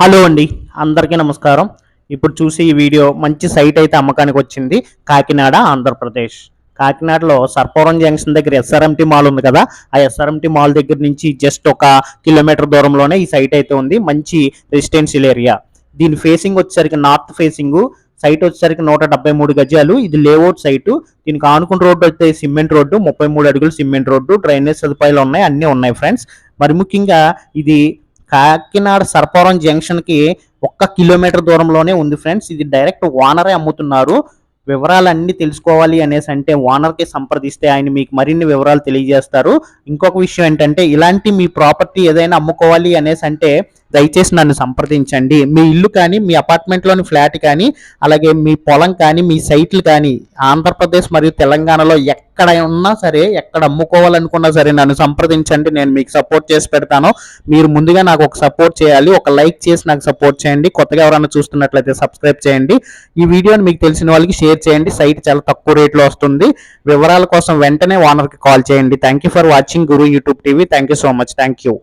Hello అండి, అందరికీ నమస్కారం. ఇప్పుడు చూసే ఈ వీడియో మంచి సైట్ అయితే అమ్మకానికి వచ్చింది. కాకినాడ, ఆంధ్రప్రదేశ్. కాకినాడలో సర్పవరం జంక్షన్ దగ్గర ఎస్ఆర్ఎంటీ మాల్ ఉంది కదా, ఆ ఎస్ఆర్ఎంటీ మాల్ దగ్గర నుంచి జస్ట్ ఒక కిలోమీటర్ దూరంలోనే ఈ సైట్ అయితే ఉంది. మంచి రెసిడెన్షియల్ ఏరియా. దీని ఫేసింగ్ వచ్చేసరికి నార్త్ ఫేసింగ్. సైట్ వచ్చేసరికి 173 గజాలు. ఇది లేఅవుట్ సైటు. దీనికి ఆనుకున్న రోడ్డు అయితే సిమెంట్ రోడ్డు, 33 అడుగులు సిమెంట్ రోడ్డు, డ్రైనేజ్ సదుపాయాలు ఉన్నాయి, అన్నీ ఉన్నాయి ఫ్రెండ్స్. మరి ముఖ్యంగా ఇది కాకినాడ సర్పవరం జంక్షన్కి 1 కిలోమీటర్ దూరంలోనే ఉంది ఫ్రెండ్స్. ఇది డైరెక్ట్ ఓనరే అమ్ముతున్నారు. వివరాలన్నీ తెలుసుకోవాలి అనేసి అంటే ఓనర్కి సంప్రదిస్తే ఆయన మీకు మరిన్ని వివరాలు తెలియజేస్తారు. ఇంకొక విషయం ఏంటంటే, ఇలాంటి మీ ప్రాపర్టీ ఏదైనా అమ్ముకోవాలి అనేసి అంటే దయచేసి నన్ను సంప్రదించండి. మీ ఇల్లు కానీ, మీ అపార్ట్మెంట్లోని ఫ్లాట్ కానీ, అలాగే మీ పొలం కానీ, మీ సైట్లు కానీ ఆంధ్రప్రదేశ్ మరియు తెలంగాణలో ఎక్కడ ఉన్నా సరే, ఎక్కడ అమ్ముకోవాలనుకున్నా సరే నన్ను సంప్రదించండి. నేను మీకు సపోర్ట్ చేసి పెడతాను. మీరు ముందుగా నాకు ఒక సపోర్ట్ చేయాలి. ఒక లైక్ చేసి నాకు సపోర్ట్ చేయండి. కొత్తగా ఎవరైనా చూస్తున్నట్లయితే సబ్స్క్రైబ్ చేయండి. ఈ వీడియోని మీకు తెలిసిన వాళ్ళకి షేర్ చేయండి. సైట్ చాలా తక్కువ రేట్లో వస్తుంది. వివరాల కోసం వెంటనే ఓనర్కి కాల్ చేయండి. Thank you for watching Guru YouTube TV. Thank you so much. Thank you.